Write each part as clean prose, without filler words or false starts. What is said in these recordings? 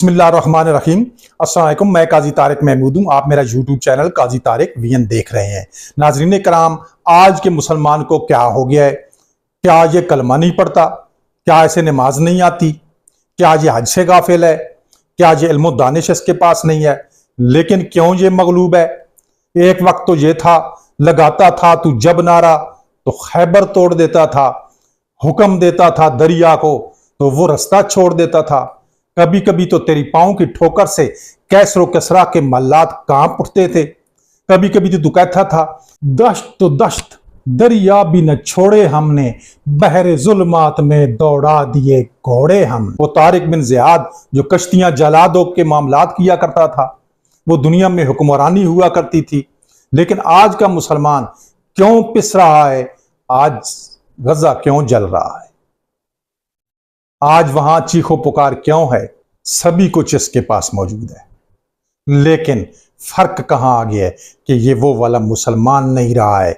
बिस्मिल्लाहिर्रहमानिर्रहीम। अस्सलाम वालेकुम। मैं काजी तारिक महमूद हूँ। आप मेरा यूट्यूब चैनल काजी तारिक वीएन देख रहे हैं। नाजरीन कराम, आज के मुसलमान को क्या हो गया है? क्या ये कलमा नहीं पढ़ता? क्या ऐसे नमाज नहीं आती? क्या ये हज से गाफिल है? क्या ये इल्म दानिश इसके पास नहीं है? लेकिन क्यों ये मगलूब है? एक वक्त तो ये था, लगाता था तू जब नारा तो खैबर तोड़ देता था, हुक्म देता था दरिया को तो वो रास्ता छोड़ देता था। कभी कभी तो तेरी पांव की ठोकर से कैसरो कसरा के मल्लात कांप उठते थे। कभी कभी तो तू कहता था, दश्त तो दश्त दरिया भी न छोड़े हमने, बहरे जुल्मात में दौड़ा दिए घोड़े हम। वो तारिक बिन जियाद जो कश्तियां जला दो के मामलात किया करता था, वो दुनिया में हुक्मरानी हुआ करती थी। लेकिन आज का मुसलमान क्यों पिस रहा है? आज गजा क्यों जल रहा है? आज वहां चीखो पुकार क्यों है? सभी कुछ इसके पास मौजूद है, लेकिन फर्क कहां आ गया है कि ये वो वाला मुसलमान नहीं रहा है,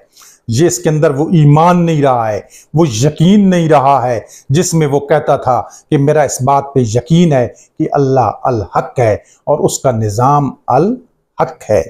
ये इसके अंदर वो ईमान नहीं रहा है, वो यकीन नहीं रहा है जिसमें वो कहता था कि मेरा इस बात पे यकीन है कि अल्लाह अल हक है और उसका निज़ाम अल हक है।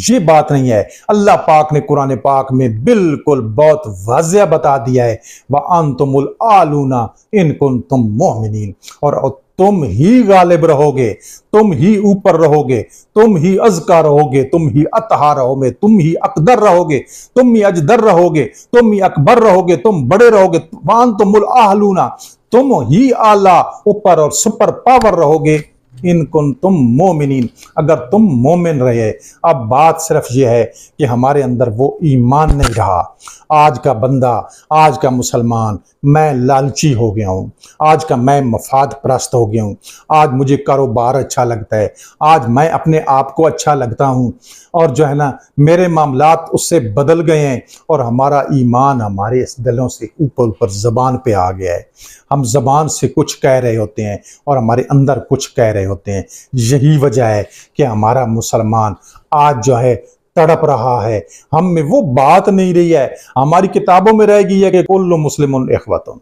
ये बात नहीं है। अल्लाह पाक ने कुरान पाक में बिल्कुल बहुत वाज़िया बता दिया है, व अंतुमुल आलूना इन कुंतुम मोमिनीन, और तुम ही गालिब रहोगे, तुम ही ऊपर रहोगे, तुम ही अज़का रहोगे, तुम ही अतहा रहोगे, तुम ही अकदर रहोगे, तुम ही अजदर रहोगे, तुम ही अकबर रहोगे, तुम बड़े रहोगे। व अंतुमुल आलूना, तुम ही आला ऊपर और सुपर पावर रहोगे। इन कुन तुम मोमिनीन, अगर तुम मोमिन रहे। अब बात सिर्फ यह है कि हमारे अंदर वो ईमान नहीं रहा। आज का बंदा, आज का मुसलमान, मैं लालची हो गया हूँ, आज का मैं मफाद परस्त हो गया हूँ, आज मुझे कारोबार अच्छा लगता है, आज मैं अपने आप को अच्छा लगता हूँ, और जो है ना मेरे मामलात उससे बदल गए हैं, और हमारा ईमान हमारे इस दिलों से ऊपर ऊपर ज़बान पे आ गया है। हम ज़बान से कुछ कह रहे होते हैं और हमारे अंदर कुछ कह रहे होते हैं। यही वजह है कि हमारा मुसलमान आज जो है तड़प रहा है। हम में वो बात नहीं रही है। हमारी किताबों में रह गई है कि कुल्लु मुस्लिमुन इख्वतुन,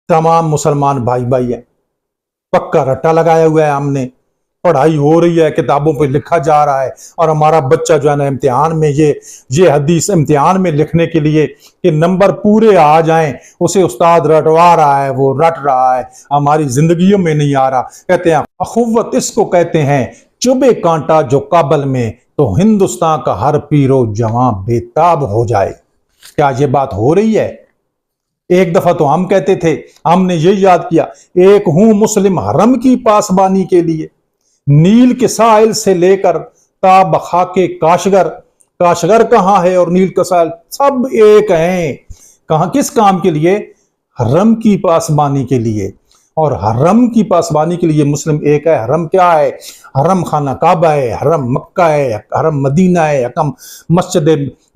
तमाम मुसलमान भाई भाई है। पक्का रट्टा लगाया हुआ है हमने, पढ़ाई हो रही है, किताबों पे लिखा जा रहा है, और हमारा बच्चा जो है ना इम्तिहान में ये हदीस इम्तिहान में लिखने के लिए कि नंबर पूरे आ जाएं, उसे उस्ताद रटवा रहा है, वो रट रहा है। हमारी जिंदगियों में नहीं आ रहा। कहते हैं अखुवत इसको कहते हैं, चुबे कांटा जो काबल में तो हिंदुस्तान का हर पीरो जवां बेताब हो जाए। क्या ये बात हो रही है? एक दफा तो हम कहते थे, हमने ये याद किया, एक हूं मुस्लिम हरम की पासबानी के लिए, नील के साहिल से लेकर ताब खाके काशगर, काशगर कहाँ है और नील का साहिल सब एक हैं। कहां किस काम के लिए? हरम की पासबानी के लिए। और हरम की पासबानी के लिए मुस्लिम एक है। हरम क्या है? हरम खाना काबा है, हरम मक्का है, हरम मदीना है, हकम मस्जिद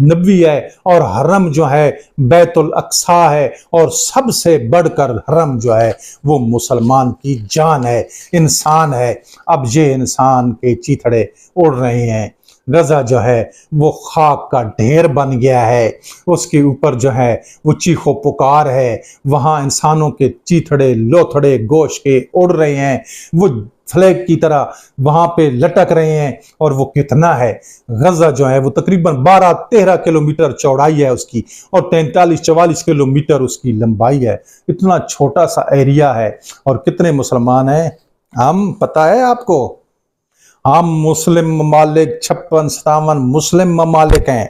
नबी है, और हरम जो है बैतुल अक्सा है, और सबसे बढ़कर हरम जो है वो मुसलमान की जान है, इंसान है। अब ये इंसान के चीथड़े उड़ रहे हैं। गजा जो है वो खाक का ढेर बन गया है, उसके ऊपर जो है वो चीखो पुकार है। वहाँ इंसानों के चीथड़े लोथड़े गोश के उड़ रहे हैं, वो फ्लैग की तरह वहाँ पे लटक रहे हैं। और वो कितना है? गजा जो है वो तकरीबन 12-13 किलोमीटर चौड़ाई है उसकी, और 43-44 किलोमीटर उसकी लंबाई है। इतना छोटा सा एरिया है, और कितने मुसलमान हैं हम, पता है आपको? हम मुस्लिम ममालिक 56-57 मुस्लिम ममालिक हैं।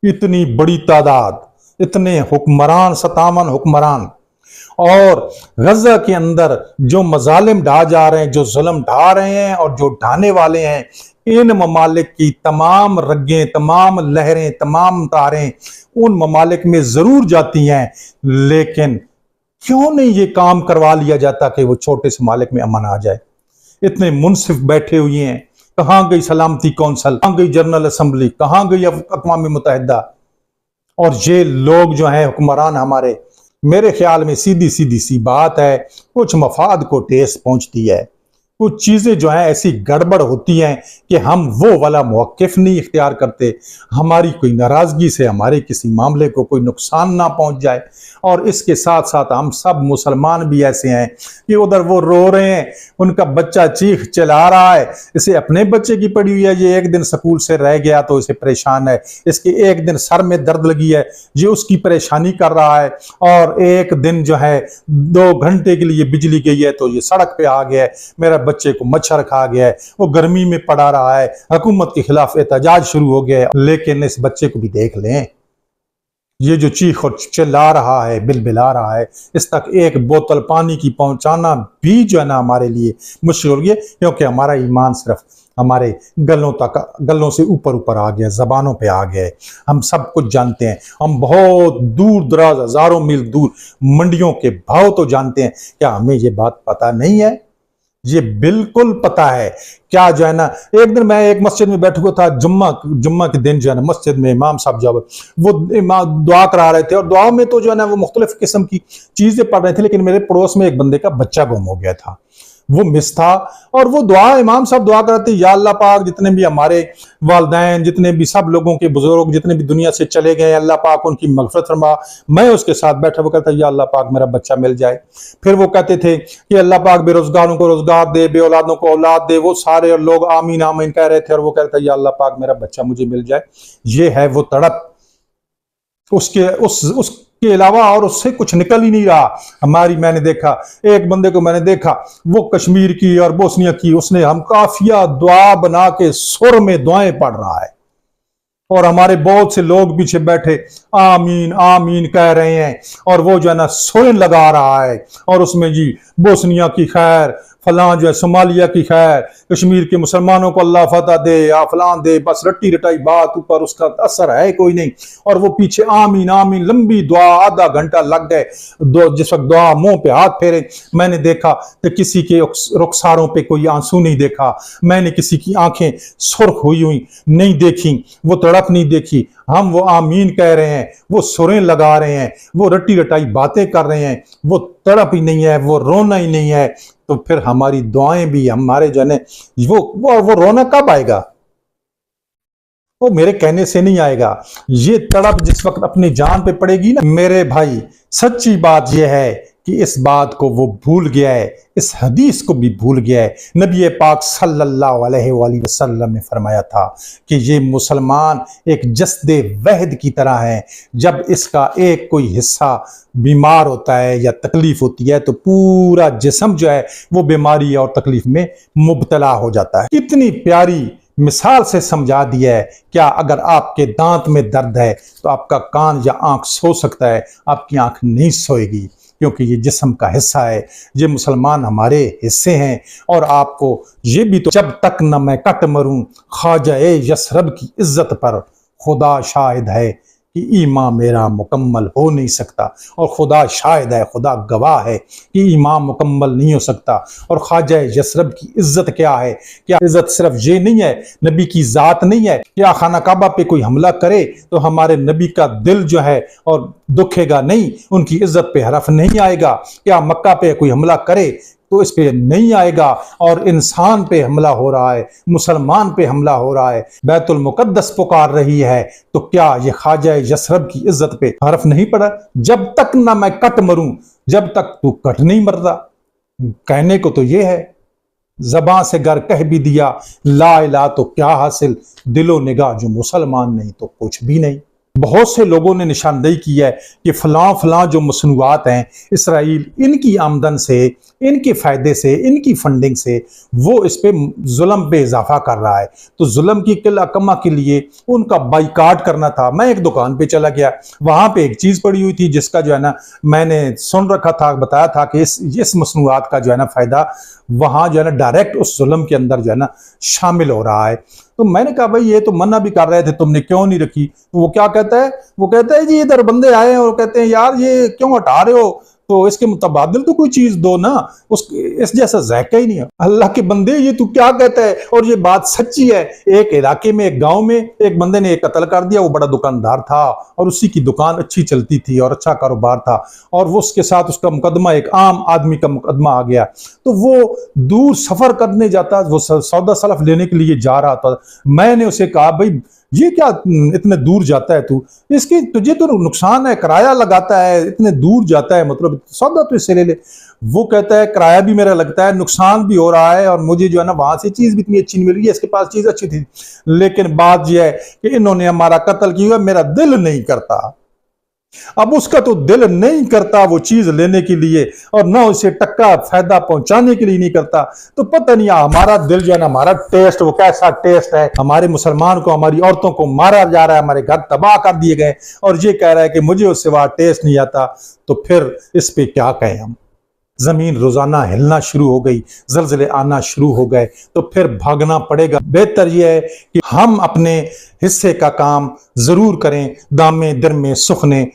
इतनी बड़ी तादाद, इतने हुक्मरान, 57 हुक्मरान, और गजा के अंदर जो मजालिम ढा जा रहे हैं, जो जुल्म ढा रहे हैं और जो ढाने वाले हैं, इन ममालिक की तमाम रगें, तमाम लहरें, तमाम तारें उन ममालिक में जरूर जाती हैं। लेकिन क्यों नहीं ये काम करवा लिया जाता कि वो छोटे से मालिक में अमन आ जाए? इतने मुनसिफ बैठे हुए हैं। कहां गई सलामती कौंसल, कहां गई जनरल असेंबली, कहां गई अक़वाम मुत्तहिदा? और ये लोग जो हैं हुक्मरान हमारे, मेरे ख्याल में सीधी सीधी सी बात है, कुछ मफाद को ठेस पहुंचती है। कुछ चीजें जो हैं ऐसी गड़बड़ होती हैं कि हम वो वाला मौक़िफ़ नहीं इख्तियार करते, हमारी कोई नाराज़गी से हमारे किसी मामले को कोई नुकसान ना पहुंच जाए। और इसके साथ साथ हम सब मुसलमान भी ऐसे हैं कि उधर वो रो रहे हैं, उनका बच्चा चीख चिल्ला रहा है, इसे अपने बच्चे की पड़ी हुई है, ये एक दिन स्कूल से रह गया तो इसे परेशान है, इसके एक दिन सर में दर्द लगी है, ये उसकी परेशानी कर रहा है, और एक दिन जो है 2 घंटे के लिए बिजली गई है तो ये सड़क पे आ गया है, मेरा बच्चे को मच्छर खा गया है, वो गर्मी में पड़ा रहा है, हुकूमत के खिलाफ एहतजाज शुरू हो गया है। लेकिन इस बच्चे को भी देख लें, ये जो चीख और चिल्ला रहा है, बिलबिला रहा है, इस तक एक बोतल पानी की पहुंचाना भी जो है ना हमारे लिए मुश्किल हो गई है, क्योंकि हमारा ईमान सिर्फ हमारे गलों से ऊपर ऊपर आ गया, जबानों पे आ गया है। हम सब कुछ जानते हैं, हम बहुत दूर दराज हजारों मील दूर मंडियों के भाव तो जानते हैं, क्या हमें ये बात पता नहीं है? ये बिल्कुल पता है। क्या जो है ना, एक दिन मैं एक मस्जिद में बैठा हुआ था, जुम्मा के दिन जो है ना मस्जिद में इमाम साहब जब वो इमाम दुआ करा रहे थे, और दुआ में तो जो है ना वो मुख्तलिफ किस्म की चीजें पढ़ रहे थे, लेकिन मेरे पड़ोस में एक बंदे का बच्चा गुम हो गया था, वो मिस था, और वो दुआ इमाम साहब दुआ करते, या अल्लाह पाक जितने भी हमारे वालिदैन, जितने भी सब लोगों के बुजुर्ग जितने भी दुनिया से चले गए, अल्लाह पाक उनकी मग़फ़िरत फरमा। मैं उसके साथ बैठा वो कहता, या अल्लाह पाक मेरा बच्चा मिल जाए। फिर वो कहते थे कि अल्लाह पाक बेरोजगारों को रोजगार दे, बे औलादों को औलाद दे। वो सारे लोग आमीन आमीन कह रहे थे, और वो कहता, या अल्लाह पाक मेरा बच्चा मुझे मिल जाए। ये है वो तड़प, उसके अलावा और उससे कुछ निकल ही नहीं रहा। मैंने देखा एक बंदे को, मैंने देखा वो कश्मीर की और बोस्निया की, उसने हम काफिया दुआ बना के सुर में दुआएं पढ़ रहा है, और हमारे बहुत से लोग पीछे बैठे आमीन आमीन कह रहे हैं, और वो जो है ना सुर लगा रहा है, और उसमें जी बोस्निया की खैर, फलां जो है सोमालिया की खैर, कश्मीर के मुसलमानों को अल्लाह फतह दे या फलां दे, बस रट्टी रटाई बात, ऊपर उसका असर है कोई नहीं। और वो पीछे आमीन आमीन लंबी दुआ, आधा घंटा लग गए। जिस वक्त दुआ मुंह पे हाथ फेरे, मैंने देखा कि किसी के रुखसारों पे कोई आंसू नहीं देखा, मैंने किसी की आंखें सुर्ख हुई नहीं देखी, वो तड़प नहीं देखी। हम वो आमीन कह रहे हैं, वो सुरें लगा रहे हैं, वो रट्टी रटाई बातें कर रहे हैं, वो तड़प ही नहीं है, वो रोना ही नहीं है। तो फिर हमारी दुआएं भी, हमारे जो है वो रोना कब आएगा? वो मेरे कहने से नहीं आएगा। ये तड़प जिस वक्त अपनी जान पे पड़ेगी ना मेरे भाई, सच्ची बात यह है कि इस बात को वो भूल गया है, इस हदीस को भी भूल गया है। नबी पाक सल्लल्लाहु अलैहि वसल्लम ने फरमाया था कि ये मुसलमान एक जस्दे वहद की तरह है, जब इसका एक कोई हिस्सा बीमार होता है या तकलीफ होती है तो पूरा जिस्म जो है वो बीमारी और तकलीफ में मुब्तला हो जाता है। कितनी प्यारी मिसाल से समझा दिया है। क्या अगर आपके दांत में दर्द है तो आपका कान या आंख सो सकता है, आपकी आंख नहीं सोएगी, क्योंकि ये जिस्म का हिस्सा है। ये मुसलमान हमारे हिस्से हैं। और आपको ये भी तो, जब तक न मैं कट मरूं ख्वाजा यसरब की इज्जत पर खुदा शाहिद है कि ईमान मेरा मुकम्मल हो नहीं सकता। और खुदा शाहिद है, खुदा गवाह है कि ईमान मुकम्मल नहीं हो सकता। और ख्वाजा यसरब की इज्जत क्या है? क्या इज्जत सिर्फ ये नहीं है, नबी की ज़ात नहीं है? क्या खाना काबा पे कोई हमला करे तो हमारे नबी का दिल जो है और दुखेगा नहीं, उनकी इज्जत पे हरफ नहीं आएगा? क्या मक्का पे कोई हमला करे तो इस पे नहीं आएगा? और इंसान पे हमला हो रहा है, मुसलमान पे हमला हो रहा है, बैतुल मुकद्दस पुकार रही है, तो क्या ये ख्वाजा यसरब की इज्जत पे हरफ नहीं पड़ा? जब तक ना मैं कट मरूं, जब तक तू कट नहीं मरता। कहने को तो ये है, ज़बां से गर कह भी दिया ला इला तो क्या हासिल, दिलो निगाह जो मुसलमान नहीं तो कुछ भी नहीं। बहुत से लोगों ने निशानदेही की है कि फलां फलां जो मसनूआत हैं, इसराइल इनकी आमदन से, इनके फ़ायदे से, इनकी फंडिंग से वो इस पे जुल्म पे इजाफा कर रहा है। तो जुल्म की किला कमा के लिए उनका बाइकाट करना था। मैं एक दुकान पे चला गया, वहाँ पे एक चीज़ पड़ी हुई थी जिसका जो है ना मैंने सुन रखा था, बताया था कि इस मसनूआत का जो है ना फ़ायदा वहाँ जो है ना डायरेक्ट उस जुल्म के अंदर जो है ना शामिल हो रहा है। तो मैंने कहा भाई ये तो मना भी कर रहे थे, तुमने क्यों नहीं रखी? तो वो क्या कहता है, वो कहता है जी इधर बंदे आए और कहते हैं यार ये क्यों हटा रहे हो, तो इसके मुतबादिल तो कोई चीज दो ना, उस इस जैसा जायका ही नहीं है। अल्लाह के बंदे, ये तू क्या कहता है? और ये बात सच्ची है। एक इलाके में, एक गांव में एक बंदे ने एक कत्ल कर दिया। वो बड़ा दुकानदार था और उसी की दुकान अच्छी चलती थी और अच्छा कारोबार था, और वो उसके साथ उसका मुकदमा, एक आम आदमी का मुकदमा आ गया। तो वो दूर सफर करने जाता, वो सौदा सलफ लेने के लिए जा रहा था। मैंने उसे कहा, भाई ये क्या इतने दूर जाता है तू? इसकी तुझे तो नुकसान है, किराया लगाता है, इतने दूर जाता है, मतलब सौदा तो इससे ले ले। वो कहता है किराया भी मेरा लगता है, नुकसान भी हो रहा है, और मुझे जो है ना वहां से चीज भी इतनी अच्छी नहीं मिल रही है, इसके पास चीज अच्छी थी, लेकिन बात यह है कि इन्होंने हमारा कत्ल किया, मेरा दिल नहीं करता। अब उसका तो दिल नहीं करता वो चीज लेने के लिए, और ना उसे टक्का फायदा पहुंचाने के लिए नहीं करता। तो पता नहीं हमारा दिल जो है ना, हमारा टेस्ट वो कैसा टेस्ट है। हमारे मुसलमान को, हमारी औरतों को मारा जा रहा है, हमारे घर तबाह कर दिए गए, और ये कह रहा है कि मुझे उससे वहां टेस्ट नहीं आता। तो फिर इस पे क्या कहें हम? जमीन रोजाना हिलना शुरू हो गई, जलजले आना शुरू हो गए, तो फिर भागना पड़ेगा। बेहतर यह है कि हम अपने हिस्से का काम जरूर करें, दामे दरमे सुखने,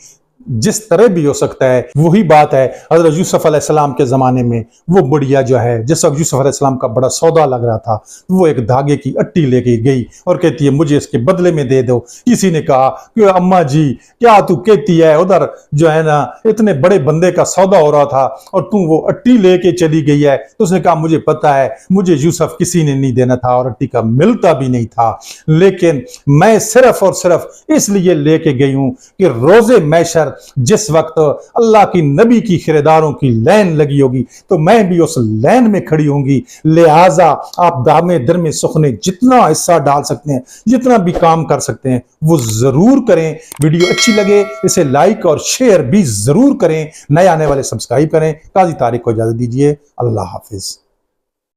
जिस तरह भी हो सकता है। वही बात है हजरत यूसुफ अलैहिस्सलाम के ज़माने में, वो बुढ़िया जो है, जिस वक्त यूसुफ अलैहिस्सलाम का बड़ा सौदा लग रहा था, वो एक धागे की अट्टी लेके गई और कहती है मुझे इसके बदले में दे दो। किसी ने कहा कि अम्मा जी क्या तू कहती है, उधर जो है ना इतने बड़े बंदे का सौदा हो रहा था और तू वो अट्टी लेके चली गई है। तो उसने कहा मुझे पता है, मुझे यूसुफ किसी ने नहीं देना था और अट्टी का मिलता भी नहीं था, लेकिन मैं सिर्फ और सिर्फ इसलिए लेके गई हूं कि रोजे मैशर जिस वक्त अल्लाह की नबी की खरीदारों की लाइन लगी होगी, तो मैं भी उस लाइन में खड़ी होंगी। लिहाजा आप दामे दर में सुखने जितना हिस्सा डाल सकते हैं, जितना भी काम कर सकते हैं, वो जरूर करें। वीडियो अच्छी लगे इसे लाइक और शेयर भी जरूर करें। नए आने वाले सब्सक्राइब करें। काजी तारिक को इजाजत दीजिए। अल्लाह हाफिज।